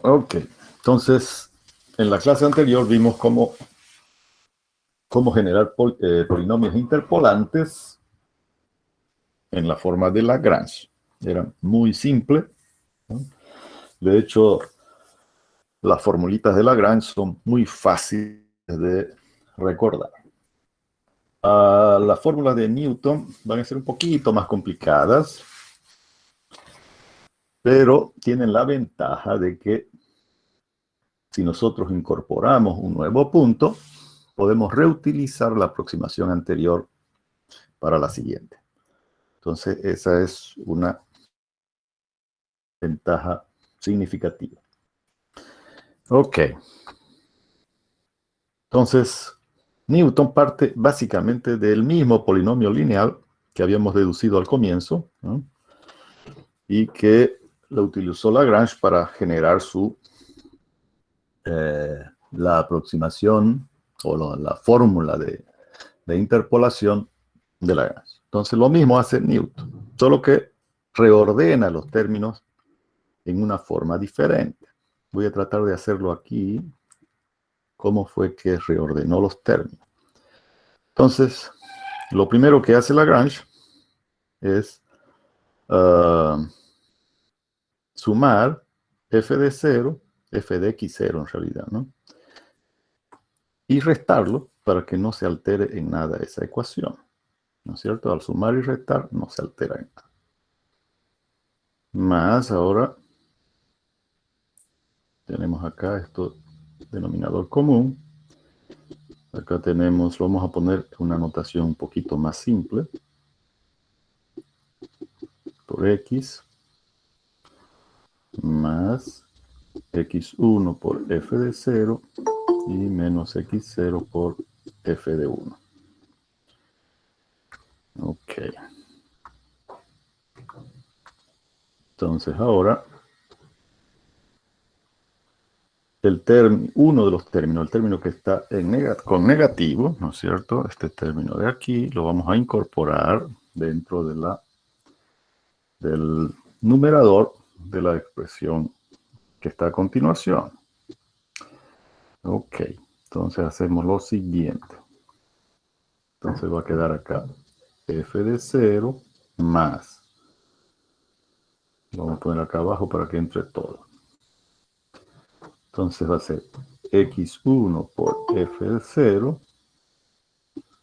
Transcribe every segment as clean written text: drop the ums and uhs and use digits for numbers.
Ok, entonces, en la clase anterior vimos cómo generar polinomios interpolantes en la forma de Lagrange. Era muy simple, ¿no? De hecho, las formulitas de Lagrange son muy fáciles de recordar. Las fórmulas de Newton van a ser un poquito más complicadas, pero tienen la ventaja de que si nosotros incorporamos un nuevo punto, podemos reutilizar la aproximación anterior para la siguiente. Entonces, esa es una ventaja significativa. Ok. Entonces, Newton parte básicamente del mismo polinomio lineal que habíamos deducido al comienzo, ¿no? Y que lo utilizó Lagrange para generar la aproximación o la fórmula de interpolación de Lagrange. Entonces, lo mismo hace Newton, solo que reordena los términos en una forma diferente. Voy a tratar de hacerlo aquí. ¿Cómo fue que reordenó los términos? Entonces, lo primero que hace Lagrange es sumar f de 0, f de x0 en realidad, ¿no? Y restarlo para que no se altere en nada esa ecuación, ¿no es cierto? Al sumar y restar no se altera en nada. Más ahora tenemos acá esto, denominador común. Acá tenemos, vamos a poner una notación un poquito más simple. Por x más x1 por f de 0 y menos x0 por f de 1. Ok. Entonces ahora, uno de los términos, el término que está con negativo, ¿no es cierto? Este término de aquí lo vamos a incorporar dentro del numerador de la expresión que está a continuación. Ok, entonces hacemos lo siguiente. Entonces va a quedar acá f de 0 más. Lo vamos a poner acá abajo para que entre todo. Entonces va a ser x1 por f de 0.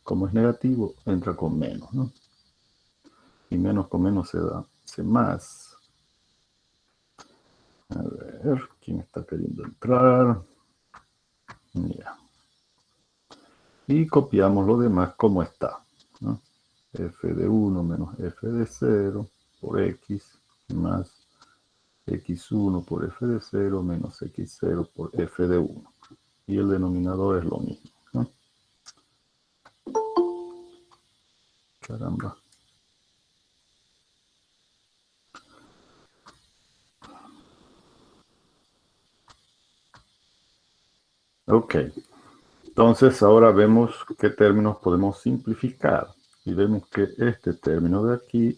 Como es negativo, entra con menos, ¿no? Y menos con menos se da más. A ver, ¿quién está queriendo entrar? Mira. Y copiamos lo demás como está, ¿no? F de 1 menos f de 0 por x más x1 por f de 0 menos x0 por f de 1. Y el denominador es lo mismo, ¿no? Caramba. Ok. Entonces ahora vemos qué términos podemos simplificar. Y vemos que este término de aquí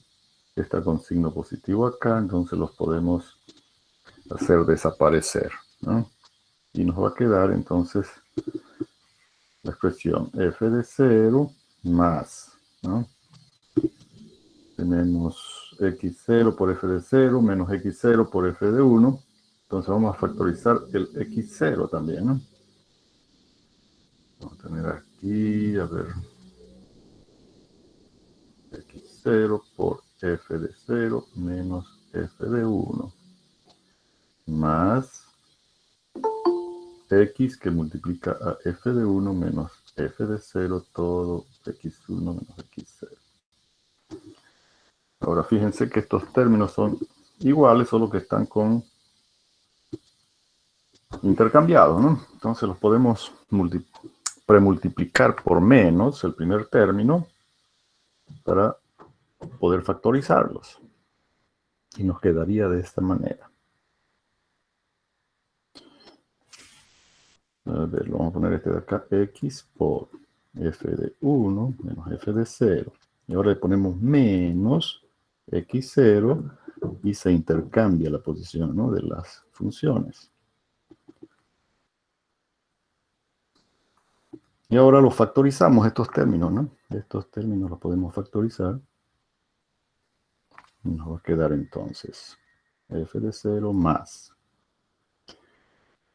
está con signo positivo acá, entonces los podemos hacer desaparecer, ¿no? Y nos va a quedar entonces la expresión f de 0 más, ¿no? Tenemos x0 por f de 0 menos x0 por f de 1. Entonces vamos a factorizar el x0 también, ¿no? Vamos a tener aquí, a ver, x0 por f de 0 menos f de 1 más x que multiplica a f de 1 menos f de 0 todo x1 menos x0. Ahora fíjense que estos términos son iguales, solo que están intercambiados, ¿no? Entonces los podemos premultiplicar por menos el primer término para poder factorizarlos. Y nos quedaría de esta manera. A ver, vamos a poner este de acá, x por f de 1 menos f de 0. Y ahora le ponemos menos x0 y se intercambia la posición, ¿no?, de las funciones. Y ahora los factorizamos, estos términos, ¿no? Estos términos los podemos factorizar. Y nos va a quedar entonces f de 0 más.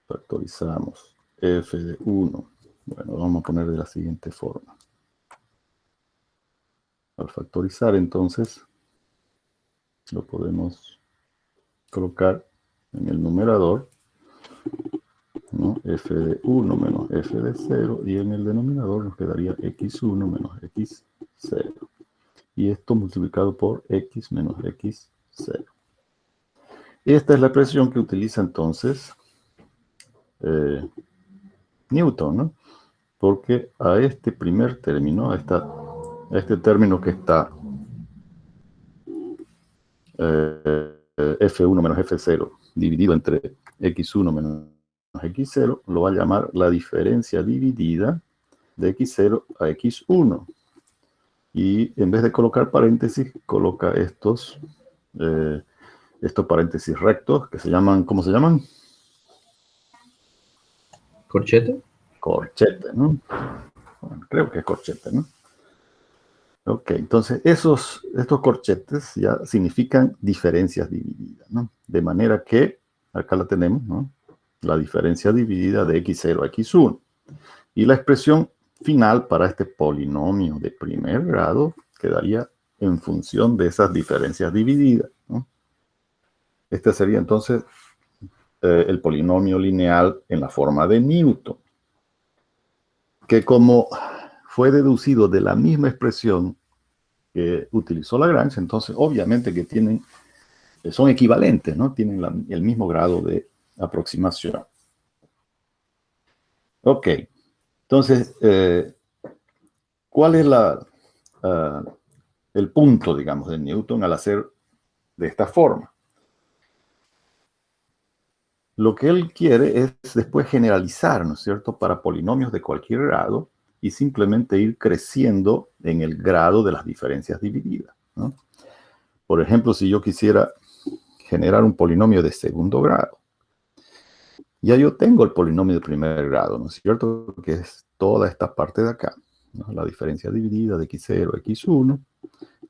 Factorizamos f de 1. Bueno, lo vamos a poner de la siguiente forma. Al factorizar, entonces, lo podemos colocar en el numerador, ¿no? F de 1 menos f de 0, y en el denominador nos quedaría x1 menos x0. Y esto multiplicado por x menos x0. Esta es la expresión que utiliza entonces Newton, ¿no? Porque a este primer término, a este término que está f1 menos f0 dividido entre x1 menos x0, lo va a llamar la diferencia dividida de x0 a x1. Y en vez de colocar paréntesis, coloca estos paréntesis rectos que se llaman, ¿cómo se llaman? ¿Corchete? Corchete, ¿no? Bueno, creo que es corchete, ¿no? Ok, entonces estos corchetes ya significan diferencias divididas, ¿no? De manera que, acá la tenemos, ¿no? La diferencia dividida de x0 a x1. Y la expresión final para este polinomio de primer grado quedaría en función de esas diferencias divididas, ¿no? Este sería entonces el polinomio lineal en la forma de Newton, que como fue deducido de la misma expresión que utilizó Lagrange, entonces obviamente que son equivalentes, ¿no? Tienen el mismo grado de aproximación. Ok, entonces, ¿cuál es el punto, digamos, de Newton al hacer de esta forma? Lo que él quiere es después generalizar, ¿no es cierto?, para polinomios de cualquier grado y simplemente ir creciendo en el grado de las diferencias divididas, ¿no? Por ejemplo, si yo quisiera generar un polinomio de segundo grado, ya yo tengo el polinomio de primer grado, ¿no es cierto?, que es toda esta parte de acá, ¿no? La diferencia dividida de x0 a x1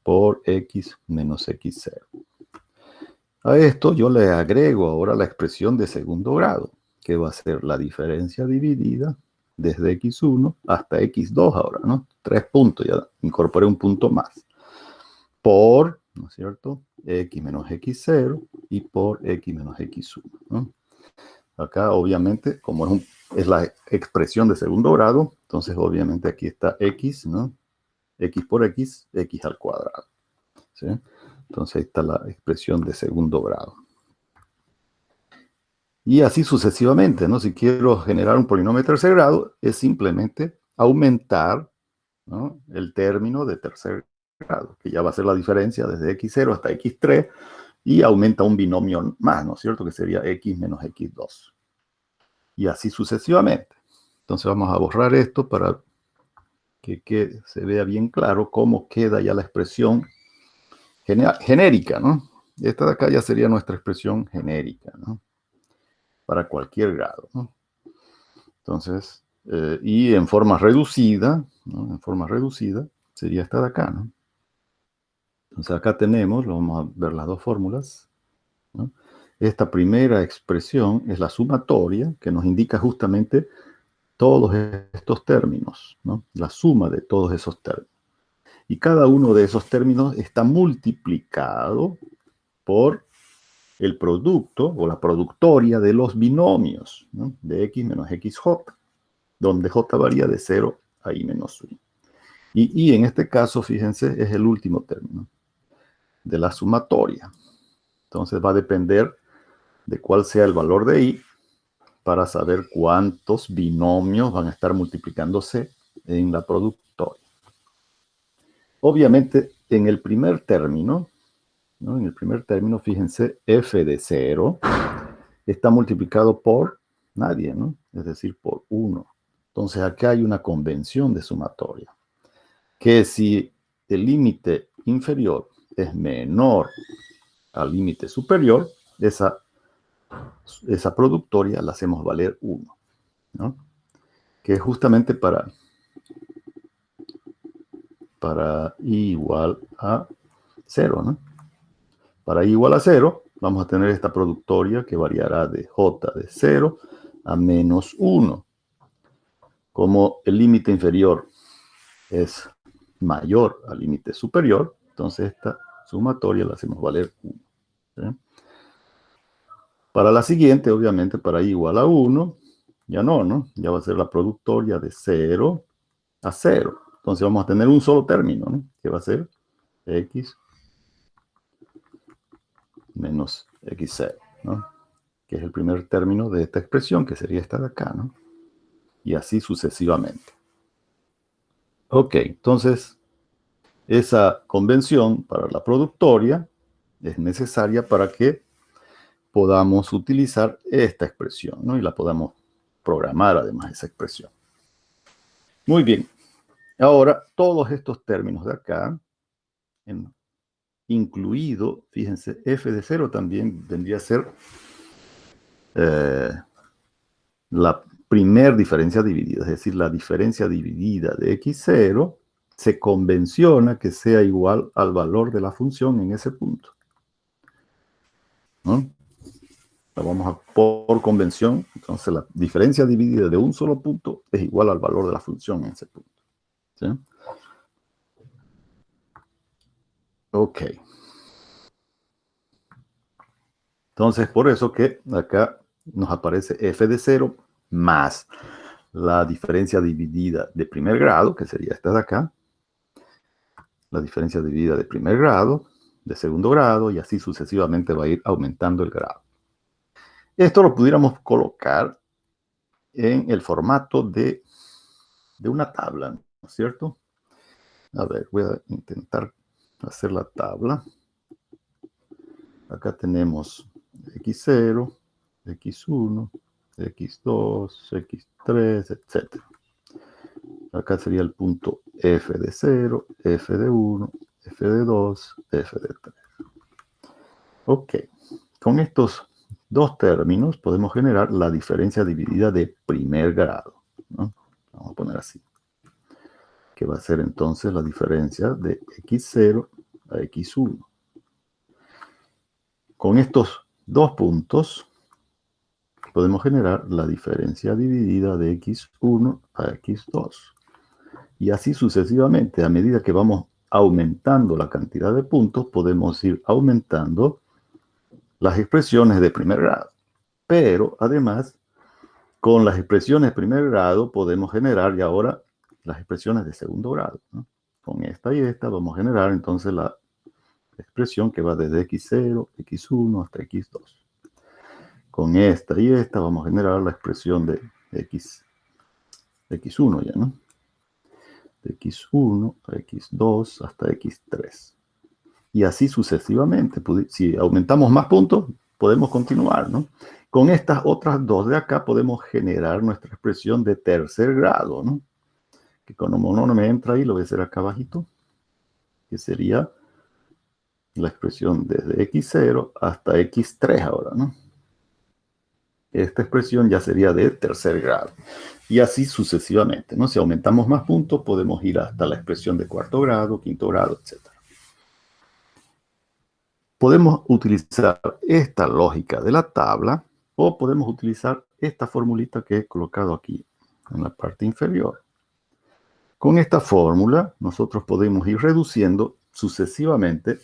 por x menos x0. A esto yo le agrego ahora la expresión de segundo grado, que va a ser la diferencia dividida desde x1 hasta x2 ahora, ¿no? 3 puntos, ya incorporé un punto más. Por, ¿no es cierto?, x menos x0 y por x menos x1, ¿no? Acá, obviamente, como es la expresión de segundo grado, entonces, obviamente, aquí está x, ¿no? X por x, x al cuadrado, ¿sí? Entonces, ahí está la expresión de segundo grado. Y así sucesivamente, ¿no? Si quiero generar un polinomio de tercer grado, es simplemente aumentar, ¿no?, el término de tercer grado, que ya va a ser la diferencia desde x0 hasta x3, y aumenta un binomio más, ¿no es cierto?, que sería x menos x2. Y así sucesivamente. Entonces vamos a borrar esto para que se vea bien claro cómo queda ya la expresión genérica, ¿no? Esta de acá ya sería nuestra expresión genérica, ¿no?, para cualquier grado, ¿no? Entonces, y en forma reducida, ¿no?, en forma reducida, sería esta de acá, ¿no? Entonces acá tenemos, vamos a ver las dos fórmulas, ¿no? Esta primera expresión es la sumatoria, que nos indica justamente todos estos términos, ¿no? La suma de todos esos términos. Y cada uno de esos términos está multiplicado por el producto o la productoria de los binomios, ¿no?, de x menos xj, donde j varía de 0 a i menos 1. Y en este caso, fíjense, es el último término de la sumatoria. Entonces va a depender de cuál sea el valor de i para saber cuántos binomios van a estar multiplicándose en la productoria. Obviamente, en el primer término, ¿no?, en el primer término, fíjense, f de 0 está multiplicado por nadie, ¿no?, es decir, por 1. Entonces, acá hay una convención de sumatoria, que si el límite inferior es menor al límite superior, esa productoria la hacemos valer 1, ¿no?, que es justamente para para i igual a 0, ¿no? Para i igual a 0, vamos a tener esta productoria que variará de j de 0 a menos 1. Como el límite inferior es mayor al límite superior, entonces esta sumatoria la hacemos valer 1. ¿Sí? Para la siguiente, obviamente, para i igual a 1, ya no, ya va a ser la productoria de 0 a 0. Entonces vamos a tener un solo término, ¿no? Que va a ser x menos x0, ¿no? Que es el primer término de esta expresión, que sería esta de acá, ¿no? Y así sucesivamente. Ok, entonces esa convención para la productoria es necesaria para que podamos utilizar esta expresión, ¿no? Y la podamos programar además esa expresión. Muy bien. Ahora, todos estos términos de acá, incluido, fíjense, f de 0 también vendría a ser la primer diferencia dividida, es decir, la diferencia dividida de x0 se convenciona que sea igual al valor de la función en ese punto, ¿no? La vamos a por convención, entonces la diferencia dividida de un solo punto es igual al valor de la función en ese punto. ¿Sí? Ok. Entonces, por eso que acá nos aparece f de 0 más la diferencia dividida de primer grado, que sería esta de acá, la diferencia dividida de primer grado, de segundo grado, y así sucesivamente va a ir aumentando el grado. Esto lo pudiéramos colocar en el formato de una tabla, ¿no es cierto? A ver, voy a intentar hacer la tabla. Acá tenemos x0, x1, x2, x3, etc. Acá sería el punto f de 0, f de 1, f de 2, f de 3. Ok, con estos dos términos podemos generar la diferencia dividida de primer grado, ¿no? Vamos a poner así. Que va a ser entonces la diferencia de x0 a x1. Con estos dos puntos podemos generar la diferencia dividida de x1 a x2. Y así sucesivamente, a medida que vamos aumentando la cantidad de puntos, podemos ir aumentando las expresiones de primer grado. Pero además, con las expresiones de primer grado podemos generar ya ahora las expresiones de segundo grado, ¿no? Con esta y esta vamos a generar entonces la expresión que va desde x0, x1 hasta x2. Con esta y esta vamos a generar la expresión de x1 ya, ¿no? De x1 a x2 hasta x3. Y así sucesivamente. Si aumentamos más puntos, podemos continuar, ¿no? Con estas otras dos de acá podemos generar nuestra expresión de tercer grado, ¿no? Que como no me entra ahí, lo voy a hacer acá abajito, que sería la expresión desde x0 hasta x3 ahora, ¿no? Esta expresión ya sería de tercer grado. Y así sucesivamente, ¿no? Si aumentamos más puntos, podemos ir hasta la expresión de cuarto grado, quinto grado, etc. Podemos utilizar esta lógica de la tabla o podemos utilizar esta formulita que he colocado aquí en la parte inferior. Con esta fórmula, nosotros podemos ir reduciendo sucesivamente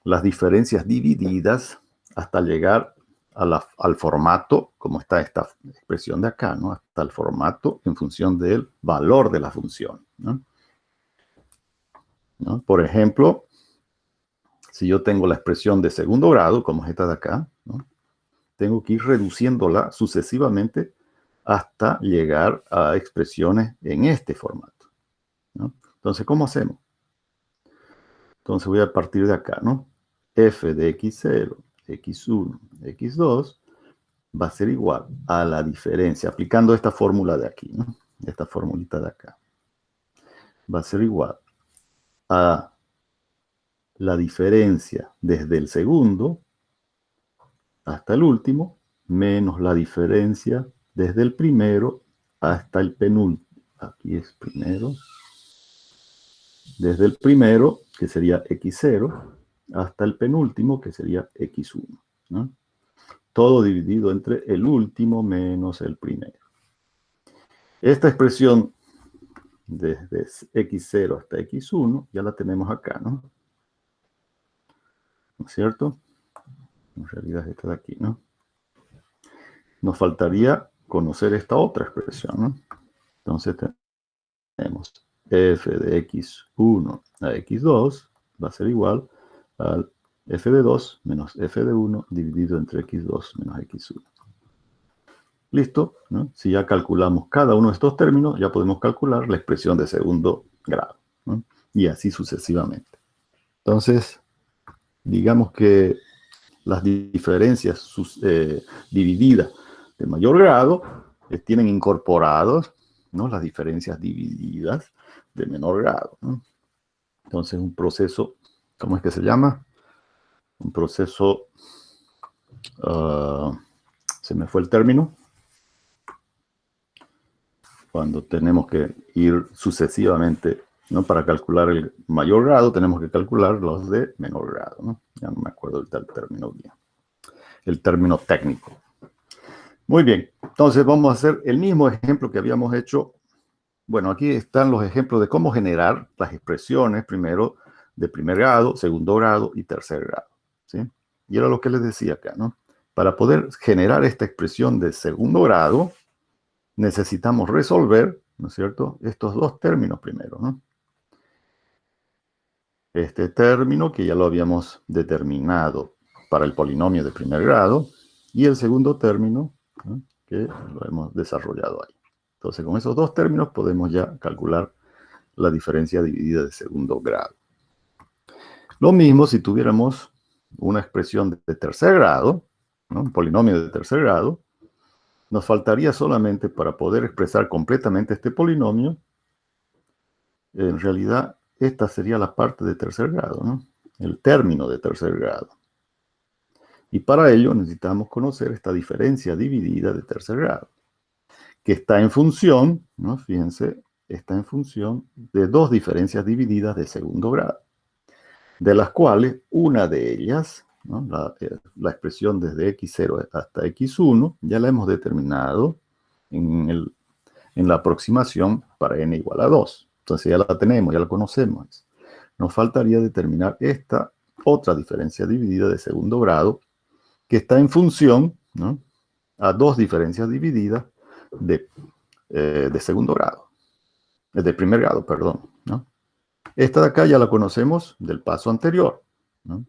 las diferencias divididas hasta llegar al formato, como está esta expresión de acá, ¿no? Hasta el formato en función del valor de la función, ¿no? ¿No? Por ejemplo, si yo tengo la expresión de segundo grado, como es esta de acá, ¿no? Tengo que ir reduciéndola sucesivamente hasta llegar a expresiones en este formato, ¿no? Entonces, ¿cómo hacemos? Entonces voy a partir de acá, ¿no? F de x0, x1, x2 va a ser igual a la diferencia, aplicando esta fórmula de aquí, ¿no? Esta formulita de acá. Va a ser igual a la diferencia desde el segundo hasta el último, menos la diferencia desde el primero hasta el penúltimo. Aquí es primero, desde el primero, que sería x0, hasta el penúltimo, que sería x1, ¿no? Todo dividido entre el último menos el primero. Esta expresión desde x0 hasta x1 ya la tenemos acá, ¿no? ¿No es cierto? En realidad esta de aquí, ¿no? Nos faltaría conocer esta otra expresión, ¿no? Entonces tenemos f de x1 a x2 va a ser igual al f de 2 menos f de 1 dividido entre x2 menos x1. ¿Listo? ¿No? Si ya calculamos cada uno de estos términos, ya podemos calcular la expresión de segundo grado, ¿no? Y así sucesivamente. Entonces, digamos que las diferencias divididas de mayor grado tienen incorporados, ¿no?, las diferencias divididas de menor grado, ¿no? Entonces, un proceso, ¿cómo es que se llama? Un proceso, se me fue el término, cuando tenemos que ir sucesivamente, ¿no? Para calcular el mayor grado, tenemos que calcular los de menor grado, ¿no? Ya no me acuerdo el término bien. El término técnico. Muy bien, entonces vamos a hacer el mismo ejemplo que habíamos hecho. Bueno, aquí están los ejemplos de cómo generar las expresiones, primero de primer grado, segundo grado y tercer grado, ¿sí? Y era lo que les decía acá, ¿no? Para poder generar esta expresión de segundo grado, necesitamos resolver, ¿no es cierto?, estos dos términos primero, ¿no? Este término que ya lo habíamos determinado para el polinomio de primer grado y el segundo término, ¿no?, que lo hemos desarrollado ahí. Entonces, con esos dos términos podemos ya calcular la diferencia dividida de segundo grado. Lo mismo si tuviéramos una expresión de tercer grado, ¿no?, un polinomio de tercer grado, nos faltaría solamente para poder expresar completamente este polinomio, en realidad esta sería la parte de tercer grado, ¿no?, el término de tercer grado. Y para ello necesitamos conocer esta diferencia dividida de tercer grado, que está en función, ¿no?, fíjense, está en función de dos diferencias divididas de segundo grado, de las cuales una de ellas, ¿no?, la expresión desde x0 hasta x1, ya la hemos determinado en la aproximación para n igual a 2. Entonces ya la tenemos, ya la conocemos. Nos faltaría determinar esta otra diferencia dividida de segundo grado, que está en función, ¿no?, a dos diferencias divididas de segundo grado, de primer grado, perdón, ¿no? Esta de acá ya la conocemos del paso anterior, ¿no?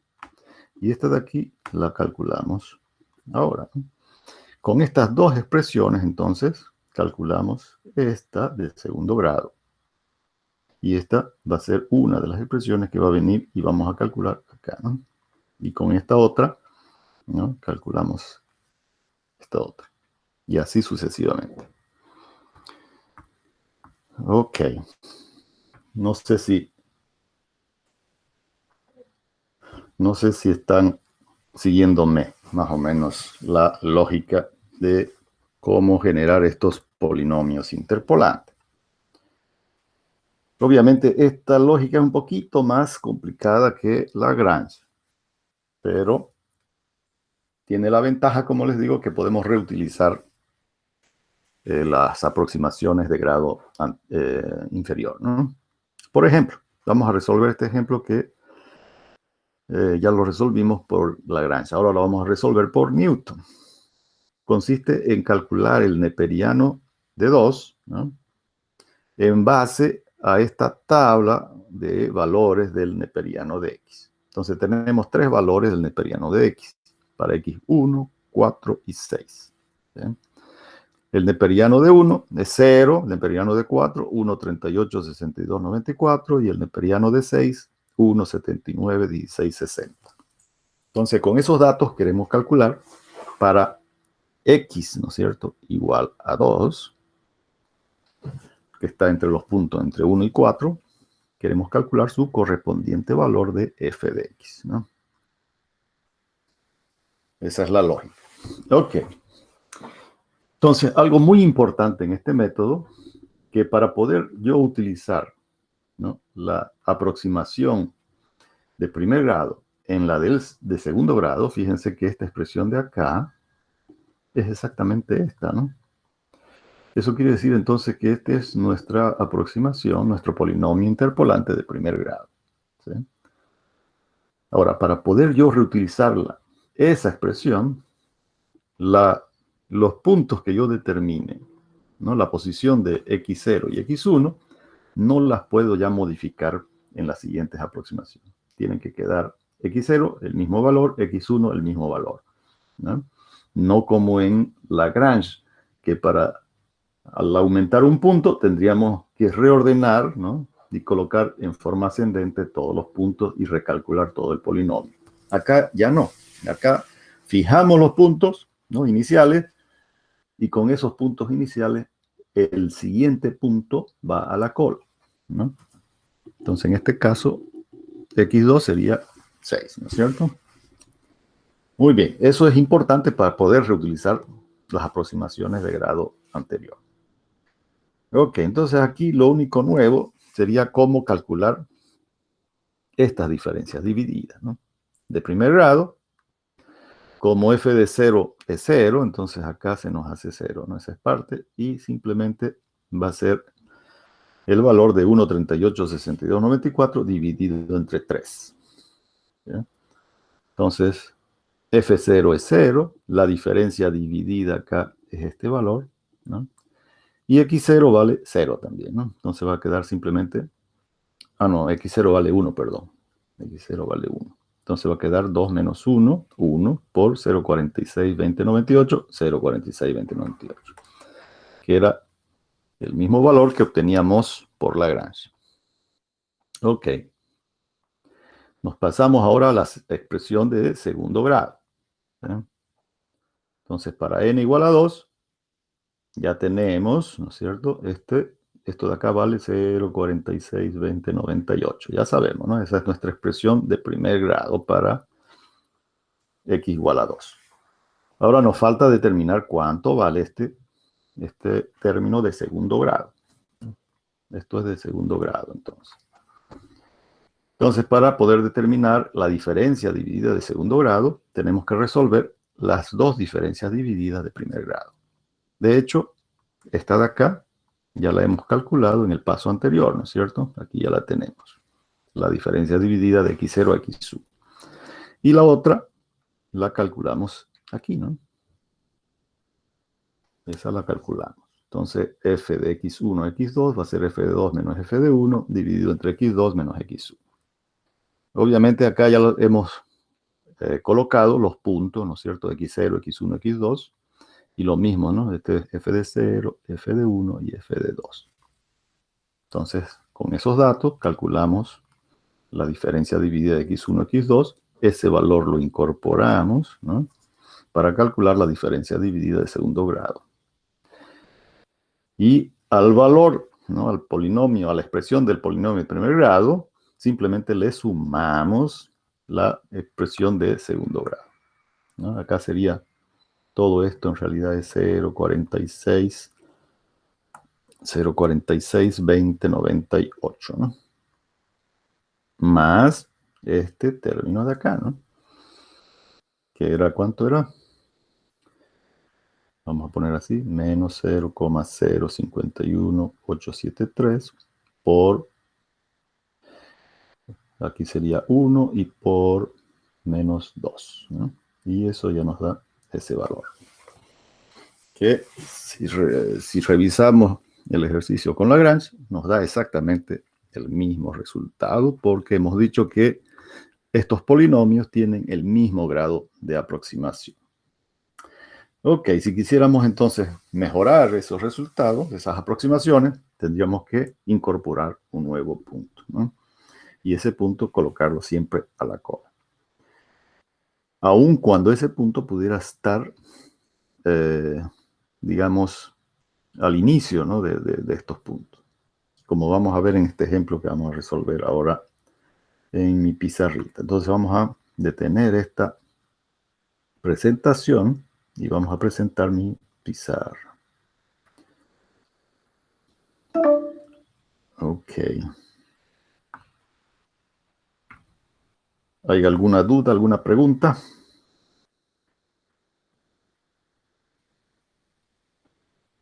Y esta de aquí la calculamos ahora, ¿no? Con estas dos expresiones, entonces, calculamos esta de segundo grado. Y esta va a ser una de las expresiones que va a venir y vamos a calcular acá, ¿no? Y con esta otra, ¿no?, calculamos esta otra. Y así sucesivamente. Ok. No sé si están siguiéndome más o menos la lógica de cómo generar estos polinomios interpolantes. Obviamente esta lógica es un poquito más complicada que Lagrange, pero tiene la ventaja, como les digo, que podemos reutilizar las aproximaciones de grado inferior, ¿no? Por ejemplo, vamos a resolver este ejemplo que ya lo resolvimos por Lagrange. Ahora lo vamos a resolver por Newton. Consiste en calcular el neperiano de 2, ¿no?, en base a esta tabla de valores del neperiano de x. Entonces tenemos tres valores del neperiano de x, para x1, 4 y 6. ¿Bien? El neperiano de 1 es 0, el neperiano de 4, 1, 38, 62, 94, y el neperiano de 6, 1, 79, 16, 60. Entonces, con esos datos queremos calcular para x, ¿no es cierto?, igual a 2, que está entre los puntos entre 1 y 4, queremos calcular su correspondiente valor de f de x, ¿no? Esa es la lógica. Ok. Entonces, algo muy importante en este método, que para poder yo utilizar ¿no? La aproximación de primer grado en la de segundo grado, fíjense que esta expresión de acá es exactamente esta, ¿no? Eso quiere decir entonces que esta es nuestra aproximación, nuestro polinomio interpolante de primer grado, ¿sí? Ahora, para poder yo reutilizarla, esa expresión, los puntos que yo determine, ¿no? La posición de x0 y x1, no las puedo ya modificar en las siguientes aproximaciones. Tienen que quedar x0, el mismo valor, x1, el mismo valor, ¿no? No como en Lagrange, que al aumentar un punto tendríamos que reordenar, ¿no? Y colocar en forma ascendente todos los puntos y recalcular todo el polinomio. Acá ya no. Acá fijamos los puntos, ¿no? Iniciales, y con esos puntos iniciales el siguiente punto va a la cola, ¿no? Entonces en este caso x2 sería 6, ¿no es cierto? Muy bien, eso es importante para poder reutilizar las aproximaciones de grado anterior. Ok, entonces aquí lo único nuevo sería cómo calcular estas diferencias divididas, ¿no? De primer grado, como f de 0 es 0, entonces acá se nos hace 0, ¿no? Esa es parte, y simplemente va a ser el valor de 1,386294 dividido entre 3. ¿Ya? Entonces, f0 es 0, la diferencia dividida acá es este valor, ¿no? Y x0 vale 0 también, ¿no? Entonces va a quedar simplemente... Ah, no, x0 vale 1, perdón. X0 vale 1. Entonces va a quedar 2 menos 1, 1 por 0,462098, 0,462098, que era el mismo valor que obteníamos por Lagrange. Ok. Nos pasamos ahora a la expresión de segundo grado. ¿Sí? Entonces, para n igual a 2, ya tenemos, ¿no es cierto? Esto de acá vale 0,462098. Ya sabemos, ¿no? Esa es nuestra expresión de primer grado para x igual a 2. Ahora nos falta determinar cuánto vale este término de segundo grado. Esto es de segundo grado, entonces. Entonces, para poder determinar la diferencia dividida de segundo grado, tenemos que resolver las dos diferencias divididas de primer grado. De hecho, esta de acá ya la hemos calculado en el paso anterior, ¿no es cierto? Aquí ya la tenemos. La diferencia dividida de x0 a x1. Y la otra la calculamos aquí, ¿no? Esa la calculamos. Entonces, f de x1 a x2 va a ser f de 2 menos f de 1 dividido entre x2 menos x1. Obviamente acá ya hemos colocado los puntos, ¿no es cierto? x0, x1, x2. Y lo mismo, ¿no? Este es f de 0, f de 1 y f de 2. Entonces, con esos datos calculamos la diferencia dividida de x1, x2. Ese valor lo incorporamos, ¿no? Para calcular la diferencia dividida de segundo grado. Y al valor, ¿no? Al polinomio, a la expresión del polinomio de primer grado, simplemente le sumamos la expresión de segundo grado, ¿no? Acá sería todo esto en realidad es 0,462098, ¿no? Más este término de acá, ¿no? Que era, ¿cuánto era? Vamos a poner así, menos 0,051873 por, aquí sería 1 y por menos 2, ¿no? Y eso ya nos da ese valor. Que si revisamos el ejercicio con Lagrange, nos da exactamente el mismo resultado, porque hemos dicho que estos polinomios tienen el mismo grado de aproximación. Ok, si quisiéramos entonces mejorar esos resultados, esas aproximaciones, tendríamos que incorporar un nuevo punto, ¿no? Y ese punto colocarlo siempre a la cola. Aun cuando ese punto pudiera estar, digamos, al inicio, ¿no? de estos puntos. Como vamos a ver en este ejemplo que vamos a resolver ahora en mi pizarrita. Entonces vamos a detener esta presentación y vamos a presentar mi pizarra. Ok. ¿Hay alguna duda, alguna pregunta?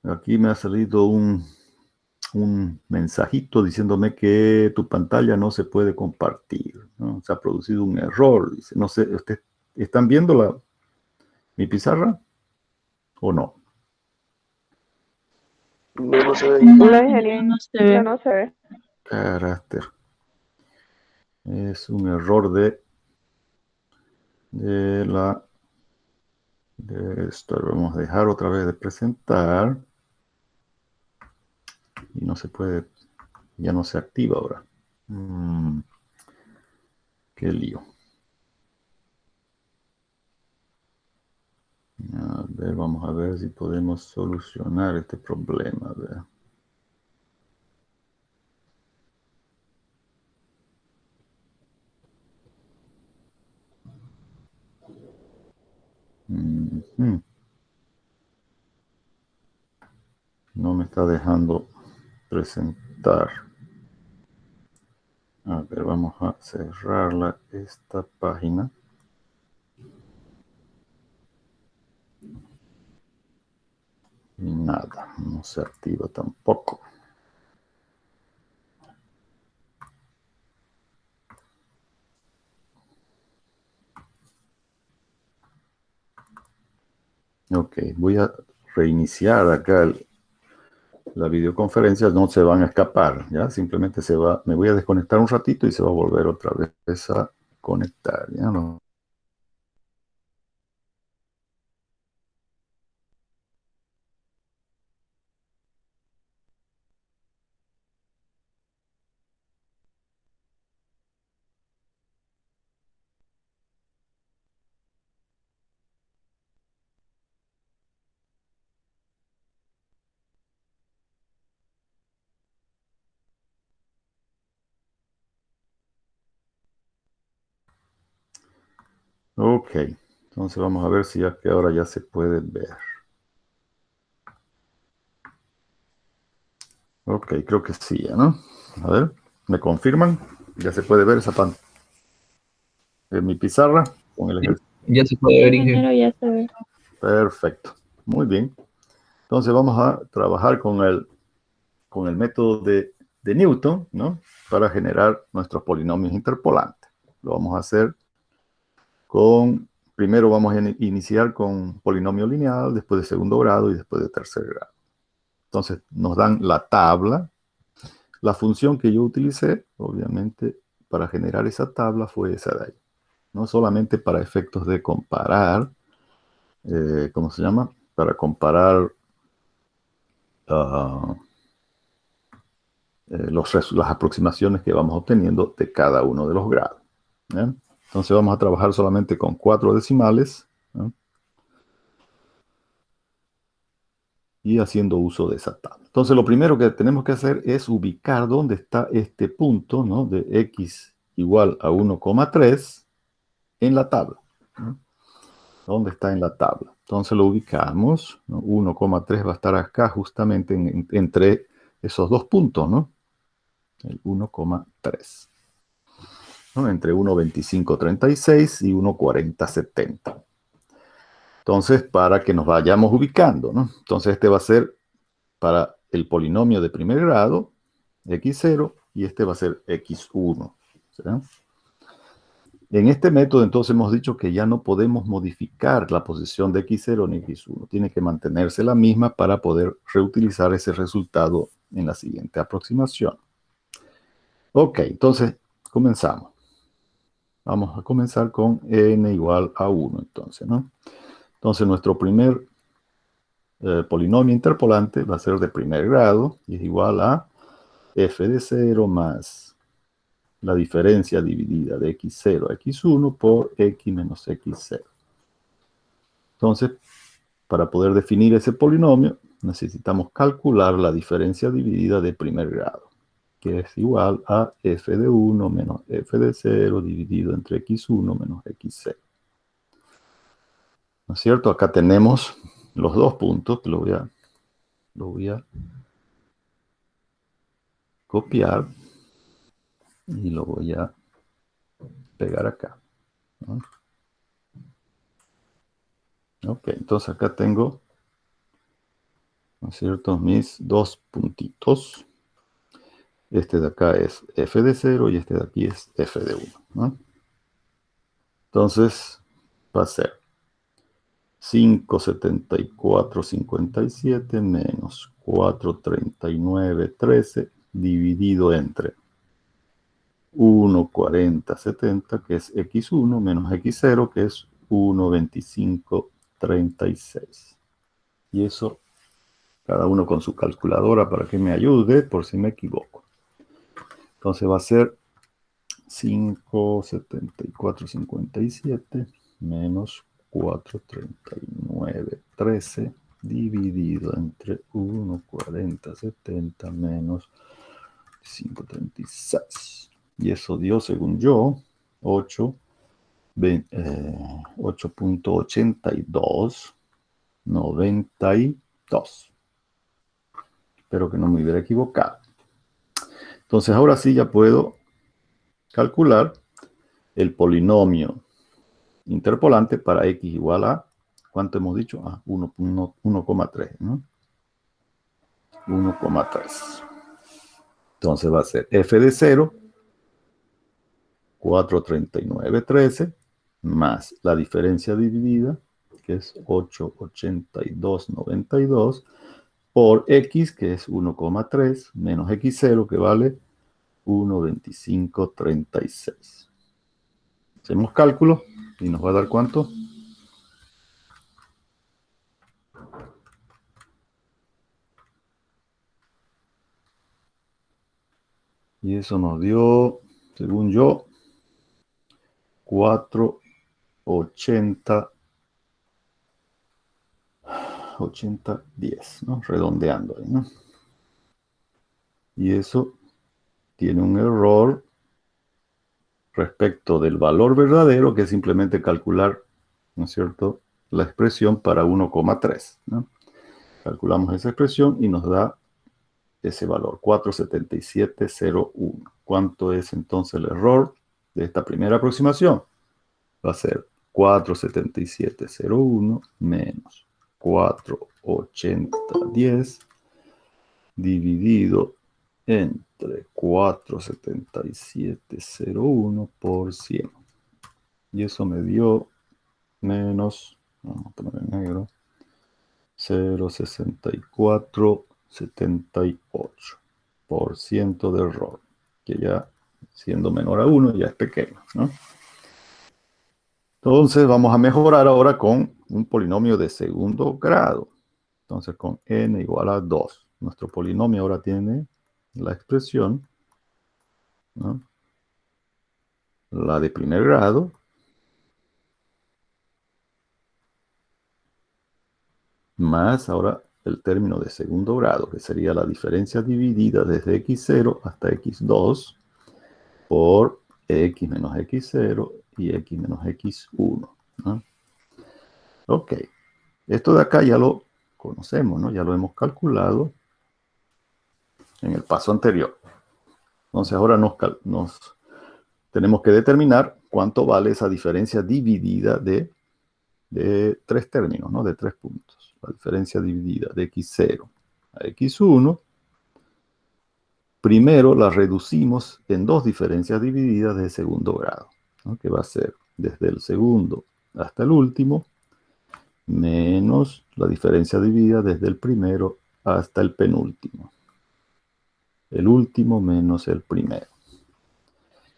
Aquí me ha salido un mensajito diciéndome que tu pantalla no se puede compartir, ¿no? Se ha producido un error. Dice, no sé, ¿están viendo mi pizarra o no? No, no se ve. Hola, ingeniero, No se ve. no se ve. Carácter. Es un error de la... De esto. Vamos a dejar otra vez de presentar. Y no se puede, ya no se activa ahora. Qué lío. A ver, vamos a ver si podemos solucionar este problema. A ver. Ujú. No me está dejando presentar. A ver, vamos a cerrarla esta página. Y nada, no se activa tampoco. Ok, voy a reiniciar acá la videoconferencia, no se van a escapar, ¿ya? Simplemente me voy a desconectar un ratito y se va a volver otra vez a conectar, ¿ya? No. Ok, entonces vamos a ver si ya que ahora ya se puede ver. Ok, creo que sí, ¿no? A ver, ¿me confirman? Ya se puede ver esa pantalla en mi pizarra con el ejercicio. Ya se puede ver, Inge. Ingeniero, ya se ve. Perfecto, muy bien. Entonces vamos a trabajar con el método de Newton, ¿no? Para generar nuestros polinomios interpolantes. Lo vamos a hacer primero vamos a iniciar con polinomio lineal, después de segundo grado y después de tercer grado. Entonces nos dan la tabla. La función que yo utilicé, obviamente, para generar esa tabla fue esa de ahí. No solamente para efectos de comparar, ¿cómo se llama? Para comparar uh, las aproximaciones que vamos obteniendo de cada uno de los grados. ¿Eh? Entonces vamos a trabajar solamente con 4 decimales, ¿eh? Y haciendo uso de esa tabla. Entonces lo primero que tenemos que hacer es ubicar dónde está este punto, ¿no? De x igual a 1,3 en la tabla, ¿no? ¿Dónde está en la tabla? Entonces lo ubicamos, ¿no? 1,3 va a estar acá justamente entre esos dos puntos, ¿no? El 1,3, ¿no? Entre 1,2536 y 1,4070. Entonces, para que nos vayamos ubicando, ¿no? Entonces este va a ser para el polinomio de primer grado, x0, y este va a ser x1. ¿Sí? En este método, entonces, hemos dicho que ya no podemos modificar la posición de x0 ni x1. Tiene que mantenerse la misma para poder reutilizar ese resultado en la siguiente aproximación. Ok, entonces, comenzamos. Vamos a comenzar con n igual a 1, entonces, ¿no? Entonces, nuestro primer polinomio interpolante va a ser de primer grado y es igual a f de 0 más la diferencia dividida de x0 a x1 por x menos x0. Entonces, para poder definir ese polinomio, necesitamos calcular la diferencia dividida de primer grado, que es igual a f de 1 menos f de 0 dividido entre x1 menos x0. ¿No es cierto? Acá tenemos los dos puntos, que lo voy a copiar y lo voy a pegar acá. ¿no? Ok, entonces acá tengo, ¿no es cierto?, mis dos puntitos. Este de acá es f de 0 y este de aquí es f de 1, ¿no? Entonces va a ser 5,74,57 menos 4,39,13 dividido entre 1,40,70, que es x1, menos x0, que es 1,25,36. Y eso, cada uno con su calculadora para que me ayude por si me equivoco. Entonces va a ser 5,74,57 menos 4,39,13 dividido entre 1,40,70 menos 5,36. Y eso dio, según yo, 8,82,92. Espero que no me hubiera equivocado. Entonces ahora sí ya puedo calcular el polinomio interpolante para x igual a, ¿cuánto hemos dicho? 1,3, ¿no? 1,3. Entonces va a ser f de 0, 4,39,13, más la diferencia dividida, que es 8,82,92, por x, que es 1,3, menos x0, que vale 1,2536. Hacemos cálculo y nos va a dar ¿cuánto? Y eso nos dio, según yo, 4,80, 10, ¿no? Redondeando ahí, ¿no? Y eso tiene un error respecto del valor verdadero, que es simplemente calcular, ¿no es cierto?, la expresión para 1,3, ¿no? Calculamos esa expresión y nos da ese valor, 4,7701. ¿Cuánto es entonces el error de esta primera aproximación? Va a ser 4,7701 menos 4,8010 dividido entre 4,7701 por 100. Y eso me dio menos, vamos a poner en negro, 0,6478% de error, que ya siendo menor a 1 ya es pequeño, ¿no? Entonces vamos a mejorar ahora con un polinomio de segundo grado. Entonces con n igual a 2. Nuestro polinomio ahora tiene la expresión, ¿no?, la de primer grado, más ahora el término de segundo grado, que sería la diferencia dividida desde x0 hasta x2 por x menos x0 y x menos x1, ¿no? Ok, esto de acá ya lo conocemos, ¿no? Ya lo hemos calculado en el paso anterior. Entonces ahora nos tenemos que determinar cuánto vale esa diferencia dividida de tres términos, ¿no? De 3 puntos. La diferencia dividida de x0 a x1. Primero la reducimos en dos diferencias divididas de segundo grado, ¿no?, que va a ser desde el segundo hasta el último, menos la diferencia dividida desde el primero hasta el penúltimo. El último menos el primero.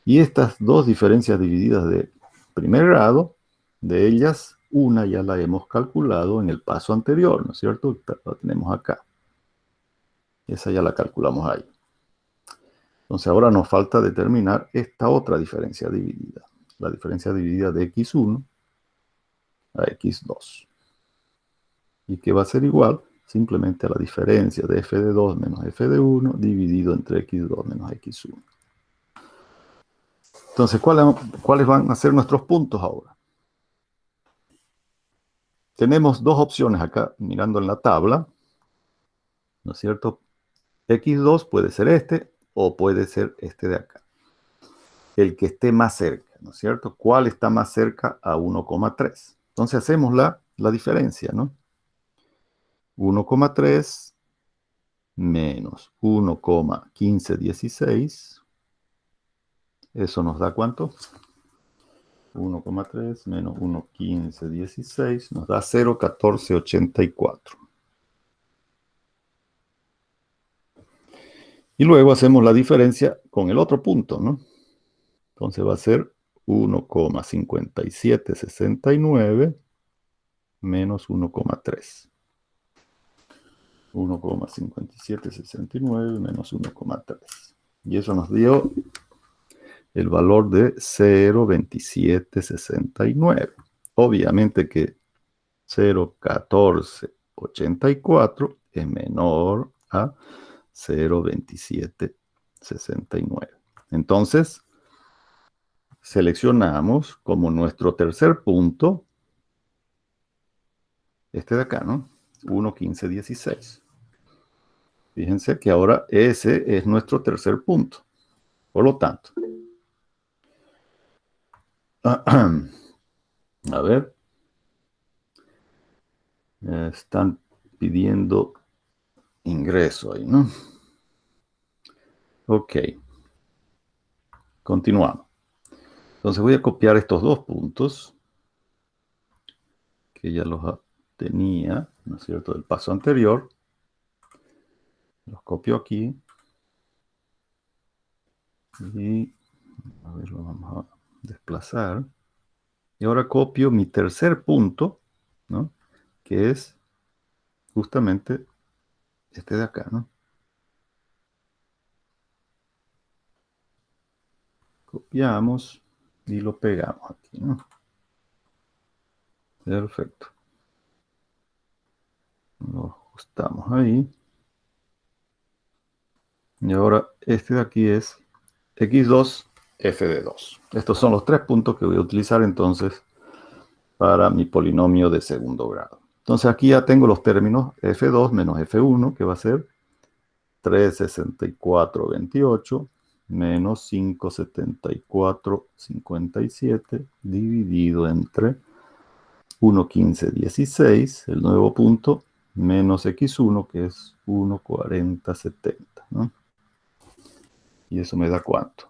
Y estas dos diferencias divididas de primer grado, de ellas, una ya la hemos calculado en el paso anterior, ¿no es cierto? La tenemos acá. Esa ya la calculamos ahí. Entonces ahora nos falta determinar esta otra diferencia dividida. La diferencia dividida de x1 a x2. Y que va a ser igual simplemente a la diferencia de f de 2 menos f de 1 dividido entre x2 menos x1. Entonces, ¿cuáles van a ser nuestros puntos ahora? Tenemos dos opciones acá, mirando en la tabla, ¿no es cierto? X2 puede ser este o puede ser este de acá, el que esté más cerca. ¿no es cierto? ¿Cuál está más cerca a 1,3? Entonces hacemos la diferencia, ¿no? 1,3 menos 1,1516. ¿Eso nos da cuánto? 1,3 menos 1,1516 nos da 0,1484. Y luego hacemos la diferencia con el otro punto, ¿no? Entonces va a ser 1,5769 menos 1,3. 1,5769 menos 1,3. Y eso nos dio el valor de 0,2769. Obviamente que 0,1484 es menor a 0,2769. Entonces, seleccionamos como nuestro tercer punto este de acá, ¿no? 1,1516. Fíjense que ahora ese es nuestro tercer punto. Por lo tanto, a ver, están pidiendo ingreso ahí, ¿no? Ok, continuamos. Entonces voy a copiar estos dos puntos, que ya los tenía, ¿no es cierto?, del paso anterior. Los copio aquí. Y, a ver, lo vamos a desplazar. Y ahora copio mi tercer punto, ¿no? Que es justamente este de acá, ¿no? Copiamos y lo pegamos aquí, ¿no? Perfecto. Lo ajustamos ahí. Y ahora este de aquí es x2, f de 2. Estos son los tres puntos que voy a utilizar entonces para mi polinomio de segundo grado. Entonces aquí ya tengo los términos f2 menos f1, que va a ser 364,28 menos 574,57 dividido entre 1,1516, el nuevo punto, menos x1, que es 1,4070, ¿no? ¿Y eso me da cuánto?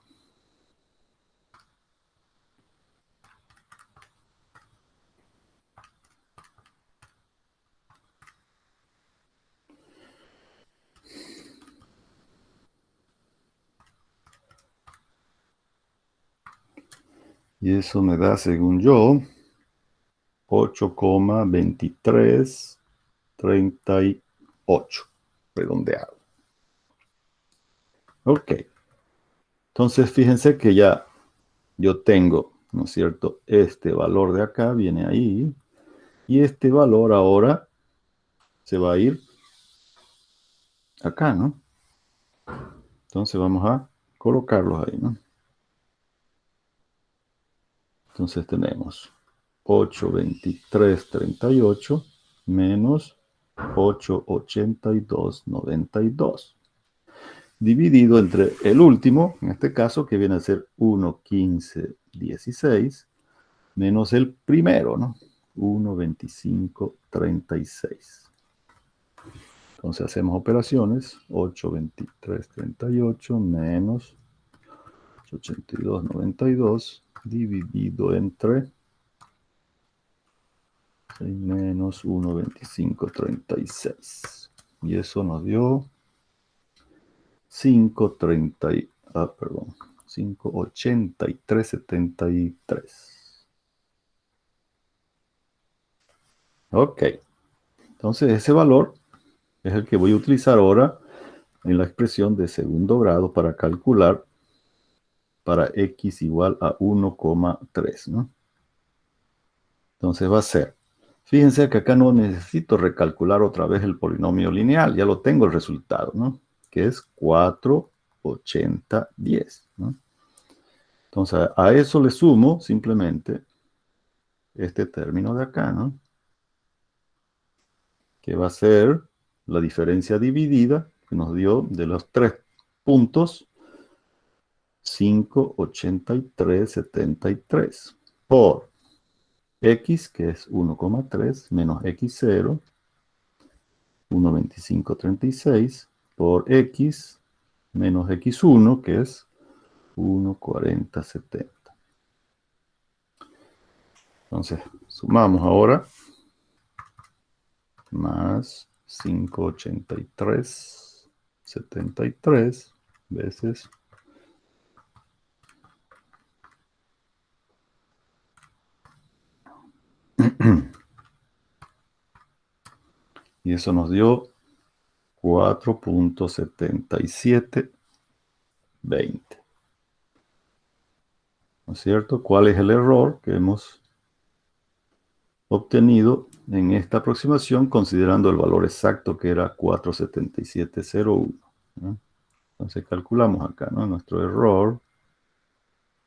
Y eso me da, según yo, 8,2338, redondeado. Ok. Entonces, fíjense que ya yo tengo, ¿no es cierto? Este valor de acá viene ahí. Y este valor ahora se va a ir acá, ¿no? Entonces vamos a colocarlos ahí, ¿no? Entonces tenemos 8,2338 menos 8,8292. Dividido entre el último, en este caso, que viene a ser 1,1516, menos el primero, ¿no? 1,2536. Entonces hacemos operaciones. 8,2338 menos 8,8292 dividido entre 6 menos 1,2536. Y eso nos dio 5,8373. Ok. Entonces ese valor es el que voy a utilizar ahora en la expresión de segundo grado para calcular para x igual a 1,3, ¿no? Entonces va a ser, fíjense que acá no necesito recalcular otra vez el polinomio lineal, ya lo tengo el resultado, ¿no? Que es 4,8010, ¿no? Entonces a eso le sumo simplemente este término de acá, ¿no? Que va a ser la diferencia dividida que nos dio de los tres puntos 583,73 por x, que es 1,3, menos x0, 1,2536, por x menos x1, que es 1,4070. Entonces, sumamos ahora, más 583,73 veces y eso nos dio 4,7720. ¿No es cierto? ¿Cuál es el error que hemos obtenido en esta aproximación considerando el valor exacto que era 4,7701? ¿No? Entonces calculamos acá, ¿no? Nuestro error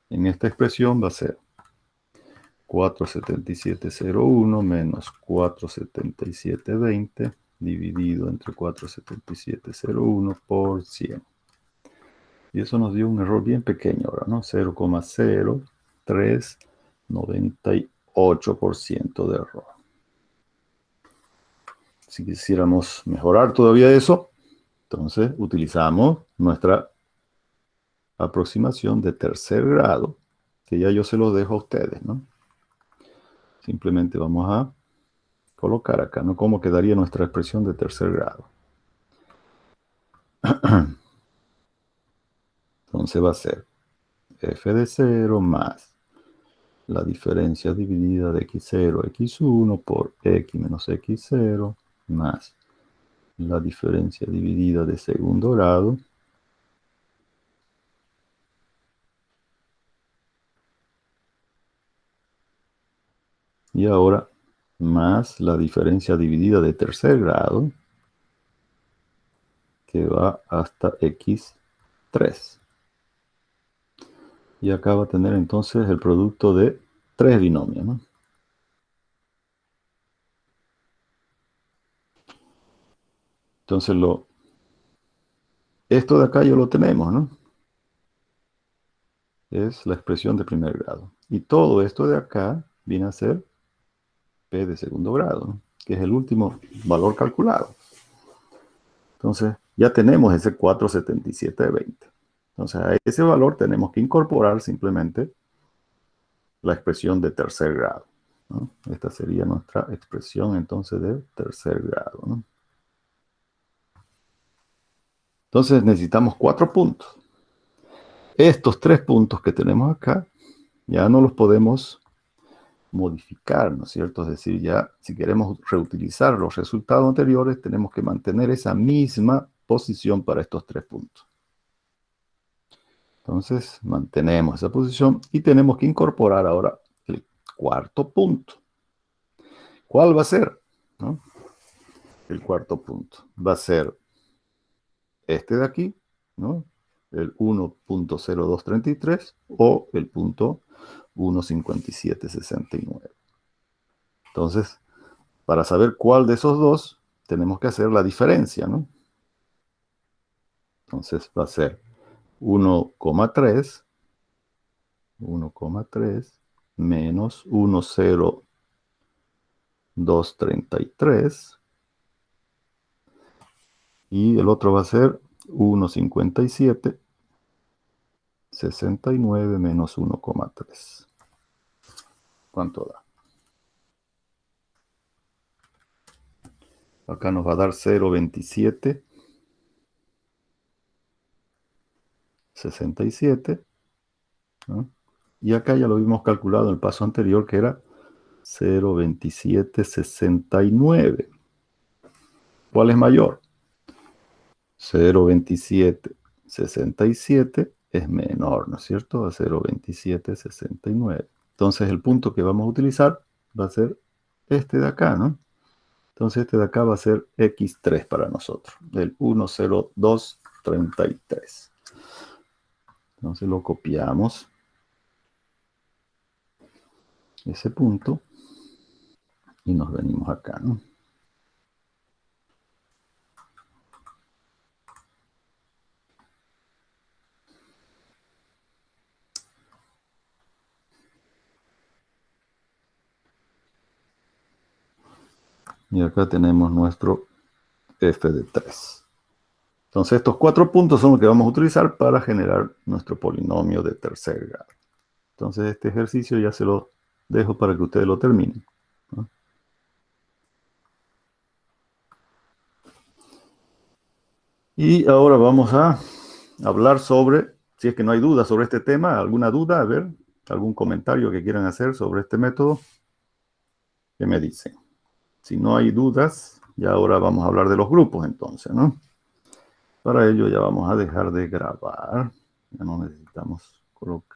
en esta expresión va a ser 4,7701 menos 4,7720 dividido entre 4,7701 por 100. Y eso nos dio un error bien pequeño ahora, ¿no? 0,0398% de error. Si quisiéramos mejorar todavía eso, entonces utilizamos nuestra aproximación de tercer grado, que ya yo se los dejo a ustedes, ¿no? Simplemente vamos a colocar acá, ¿no? Cómo quedaría nuestra expresión de tercer grado. Entonces va a ser f de 0 más la diferencia dividida de x0 a x1 por x menos x0 más la diferencia dividida de segundo grado y ahora más la diferencia dividida de tercer grado que va hasta x3. Y acá va a tener entonces el producto de tres binomios, ¿no? Entonces esto de acá ya lo tenemos, ¿no? Es la expresión de primer grado. Y todo esto de acá viene a ser P de segundo grado, ¿no? Que es el último valor calculado. Entonces, ya tenemos ese 4,7720. Entonces, a ese valor tenemos que incorporar simplemente la expresión de tercer grado, ¿no? Esta sería nuestra expresión entonces de tercer grado, ¿no? Entonces, necesitamos 4 puntos. Estos 3 puntos que tenemos acá, ya no los podemos modificar, ¿no es cierto? Es decir, ya si queremos reutilizar los resultados anteriores, tenemos que mantener esa misma posición para estos 3 puntos. Entonces, mantenemos esa posición y tenemos que incorporar ahora el cuarto punto. ¿Cuál va a ser? ¿No? El cuarto punto va a ser este de aquí, ¿no? El 1,0233 o el punto 1,5769. Entonces, para saber cuál de esos dos, tenemos que hacer la diferencia, ¿no? Entonces va a ser 1,3 menos 1,0233 y el otro va a ser 1,5769 menos 1,3. ¿Cuánto da? Acá nos va a dar 0,2767, ¿no? Y acá ya lo habíamos calculado en el paso anterior que era 0,2769. ¿Cuál es mayor? 0,2767 es menor, ¿no es cierto? A 0,2769. Entonces el punto que vamos a utilizar va a ser este de acá, ¿no? Entonces este de acá va a ser x3 para nosotros, del 1,0233. Entonces lo copiamos, ese punto, y nos venimos acá, ¿no? Y acá tenemos nuestro f de 3. Entonces estos 4 puntos son los que vamos a utilizar para generar nuestro polinomio de tercer grado. Entonces este ejercicio ya se lo dejo para que ustedes lo terminen, ¿no? Y ahora vamos a hablar sobre, si es que no hay duda sobre este tema, alguna duda, a ver, algún comentario que quieran hacer sobre este método, ¿qué me dicen? Si no hay dudas, ya ahora vamos a hablar de los grupos entonces, ¿no? Para ello ya vamos a dejar de grabar, ya no necesitamos colocar.